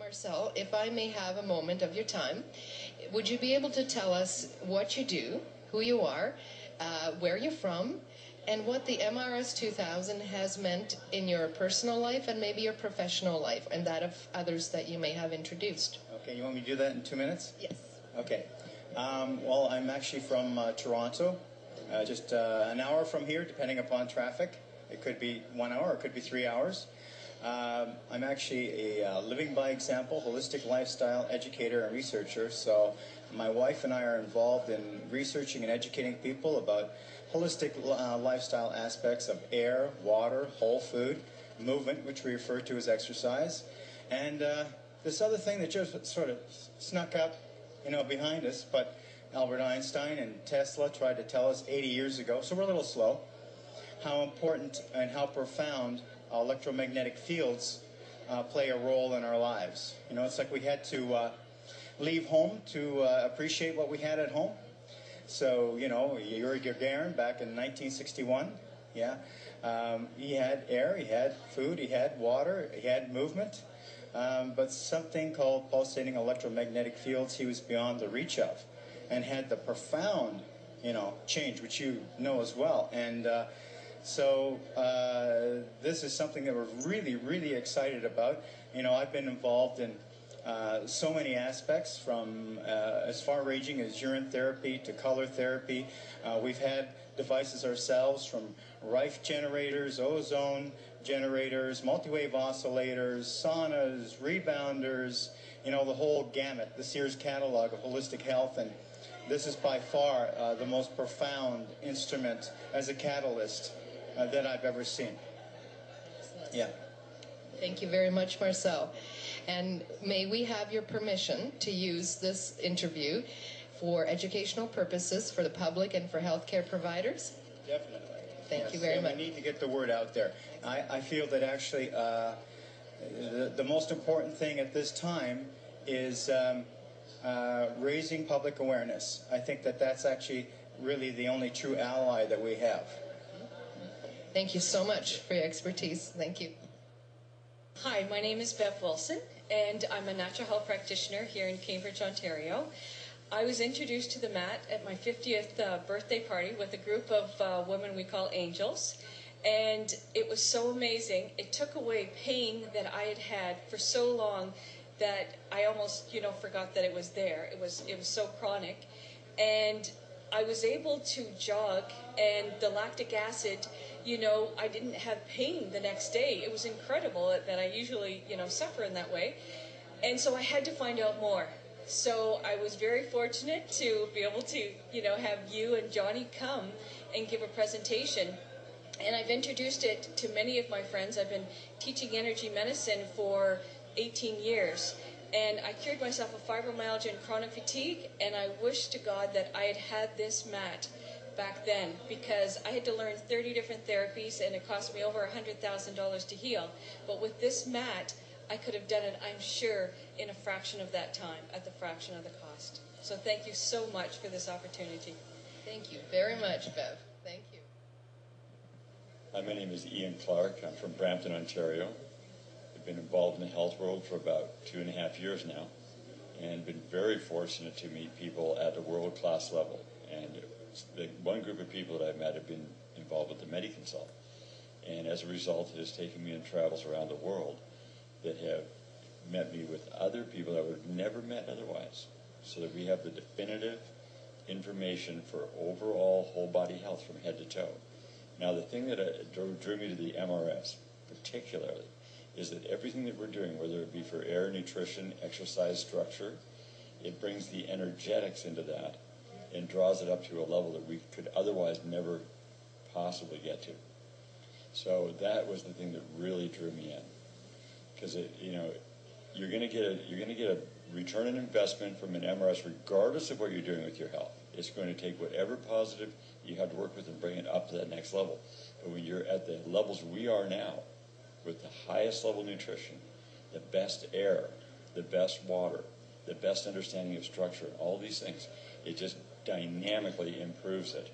Marcel, if I may have a moment of your time, would you be able to tell us what you do, who you are, where you're from, and what the MRS 2000 has meant in your personal life and maybe your professional life and that of others that you may have introduced? Okay, you want me to do that in 2 minutes? Yes. Okay. Well, I'm actually from Toronto, just an hour from here, depending upon traffic. It could be 1 hour, it could be 3 hours. I'm actually a living by example, holistic lifestyle educator and researcher. So my wife and I are involved in researching and educating people about holistic lifestyle aspects of air, water, whole food, movement, which we refer to as exercise, and this other thing that just sort of snuck up, behind us, but Albert Einstein and Tesla tried to tell us 80 years ago, so we're a little slow, how important and how profound electromagnetic fields play a role in our lives. It's like we had to leave home to appreciate what we had at home. So, Yuri Gagarin back in 1961, he had air, he had food, he had water, he had movement, but something called pulsating electromagnetic fields he was beyond the reach of, and had the profound, change, which you know as well. And so this is something that we're really, really excited about. I've been involved in so many aspects, from as far-ranging as urine therapy to color therapy. We've had devices ourselves, from Rife generators, ozone generators, multi-wave oscillators, saunas, rebounders, the whole gamut, the Sears catalog of holistic health. And this is by far the most profound instrument as a catalyst that I've ever seen. Yeah. Thank you very much, Marcel. And may we have your permission to use this interview for educational purposes for the public and for healthcare providers? Definitely. Thank you very much. We need to get the word out there. I feel that actually the most important thing at this time is raising public awareness. I think that that's actually really the only true ally that we have. Thank you so much for your expertise. Thank you. Hi, my name is Bev Wilson, and I'm a natural health practitioner here in Cambridge, Ontario. I was introduced to the mat at my 50th birthday party with a group of women we call angels, and it was so amazing. It took away pain that I had had for so long that I almost, forgot that it was there. It was so chronic, and I was able to jog, and the lactic acid, I didn't have pain the next day. It was incredible that I usually, suffer in that way. And so I had to find out more. So I was very fortunate to be able to, have you and Johnny come and give a presentation. And I've introduced it to many of my friends. I've been teaching energy medicine for 18 years. And I cured myself of fibromyalgia and chronic fatigue. And I wish to God that I had had this mat back then, because I had to learn 30 different therapies, and it cost me over $100,000 to heal. But with this mat, I could have done it, I'm sure, in a fraction of that time, at the fraction of the cost. So thank you so much for this opportunity. Thank you very much, Bev. Thank you. Hi, my name is Ian Clark. I'm from Brampton, Ontario. I've been involved in the health world for about 2.5 years now, and been very fortunate to meet people at a world-class level. And the one group of people that I've met have been involved with the MediConsult. And as a result, it has taken me on travels around the world that have met me with other people that I would have never met otherwise, so that we have the definitive information for overall whole body health from head to toe. Now, the thing that drew me to the MRS particularly is that everything that we're doing, whether it be for air, nutrition, exercise, structure, it brings the energetics into that and draws it up to a level that we could otherwise never possibly get to. So that was the thing that really drew me in, because you're going to get a return on investment from an MRS regardless of what you're doing with your health. It's going to take whatever positive you have to work with and bring it up to that next level. But when you're at the levels we are now, with the highest level nutrition, the best air, the best water, the best understanding of structure, and all these things, it just dynamically improves it.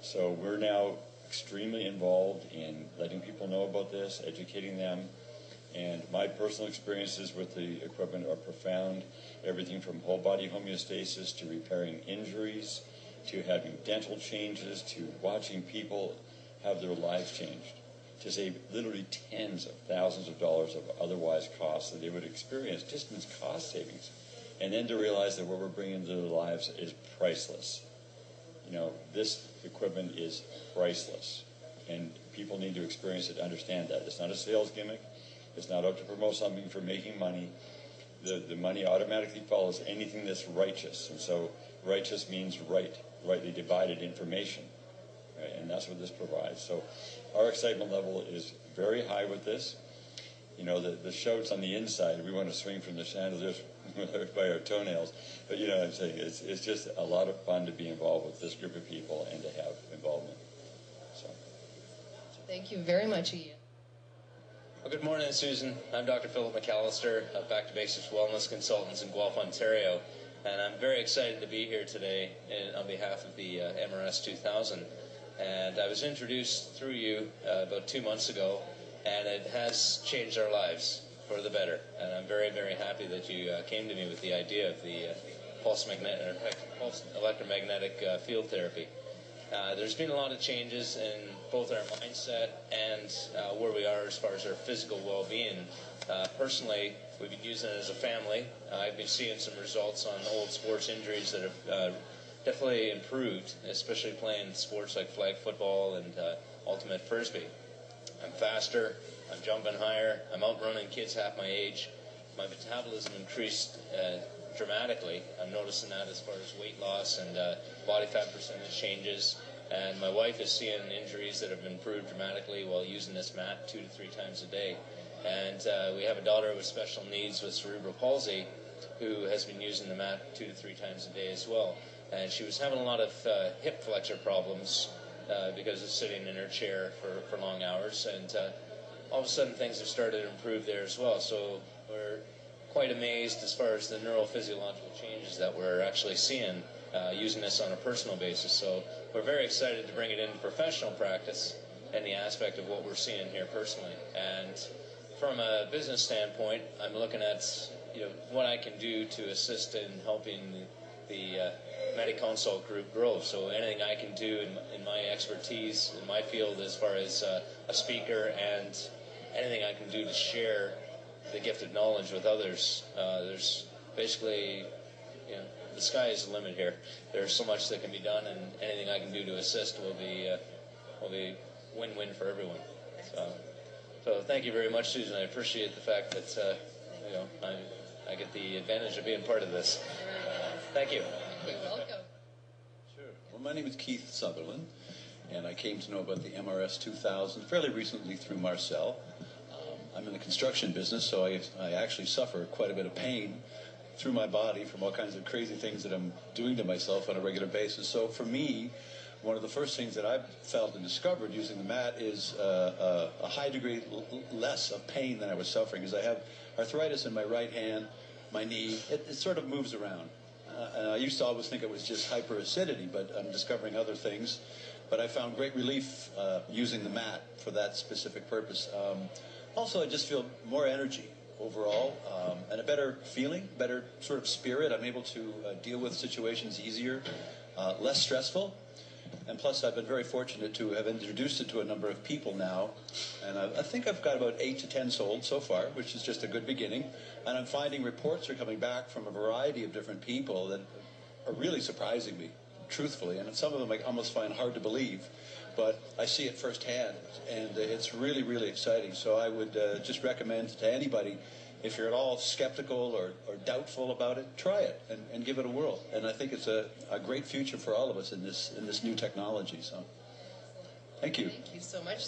So we're now extremely involved in letting people know about this, educating them, And my personal experiences with the equipment are profound. Everything from whole body homeostasis to repairing injuries, to having dental changes, to watching people have their lives changed, to save literally tens of thousands of dollars of otherwise costs that they would experience just in cost savings. And then to realize that what we're bringing to their lives is priceless. You know, this equipment is priceless. And people need to experience it to understand that. It's not a sales gimmick. It's not out to promote something for making money. The money automatically follows anything that's righteous. And so righteous means right, rightly divided information. Right? And that's what this provides. So our excitement level is very high with this. You know, the shouts on the inside, we want to swing from the chandeliers by our toenails. But you know what I'm saying? It's just a lot of fun to be involved with this group of people and to have involvement. So. Thank you very much, Ian. Well, good morning, Susan. I'm Dr. Philip McAllister of Back to Basics Wellness Consultants in Guelph, Ontario. And I'm very excited to be here today on behalf of the MRS 2000. And I was introduced through you about 2 months ago, and it has changed our lives for the better. And I'm very, very happy that you came to me with the idea of the pulse electromagnetic field therapy. There's been a lot of changes in both our mindset and where we are as far as our physical well-being. Personally, we've been using it as a family. I've been seeing some results on old sports injuries that have definitely improved, especially playing sports like flag football and ultimate frisbee. I'm faster, I'm jumping higher, I'm outrunning kids half my age. My metabolism increased dramatically. I'm noticing that as far as weight loss and body fat percentage changes. And my wife is seeing injuries that have improved dramatically while using this mat 2 to 3 times a day. And we have a daughter with special needs with cerebral palsy who has been using the mat 2 to 3 times a day as well. And she was having a lot of hip flexor problems because of sitting in her chair for long hours. And all of a sudden things have started to improve there as well. So we're quite amazed as far as the neurophysiological changes that we're actually seeing using this on a personal basis. So we're very excited to bring it into professional practice and the aspect of what we're seeing here personally. And from a business standpoint, I'm looking at what I can do to assist in helping the MediConsult group grow. So anything I can do in my expertise, in my field as far as a speaker, and anything I can do to share the gift of knowledge with others. There's basically, the sky is the limit here. There's so much that can be done, and anything I can do to assist will be win-win for everyone. So thank you very much, Susan. I appreciate the fact that I get the advantage of being part of this. Thank you. You're welcome. Sure. Well, my name is Keith Sutherland, and I came to know about the MRS 2000 fairly recently through Marcel. I'm in the construction business, so I actually suffer quite a bit of pain through my body from all kinds of crazy things that I'm doing to myself on a regular basis. So for me, one of the first things that I've felt and discovered using the mat is a high degree less of pain than I was suffering, because I have arthritis in my right hand, my knee. It sort of moves around. And I used to always think it was just hyperacidity, but I'm discovering other things. But I found great relief using the mat for that specific purpose. Also, I just feel more energy overall, and a better feeling, better sort of spirit. I'm able to deal with situations easier, less stressful. And plus, I've been very fortunate to have introduced it to a number of people now. And I think I've got about 8 to 10 sold so far, which is just a good beginning. And I'm finding reports are coming back from a variety of different people that are really surprising me, truthfully. And some of them I almost find hard to believe. But I see it firsthand, and it's really, really exciting. So I would just recommend to anybody, if you're at all skeptical or doubtful about it, try it and give it a whirl. And I think it's a great future for all of us in this new technology. So, thank you. Thank you so much.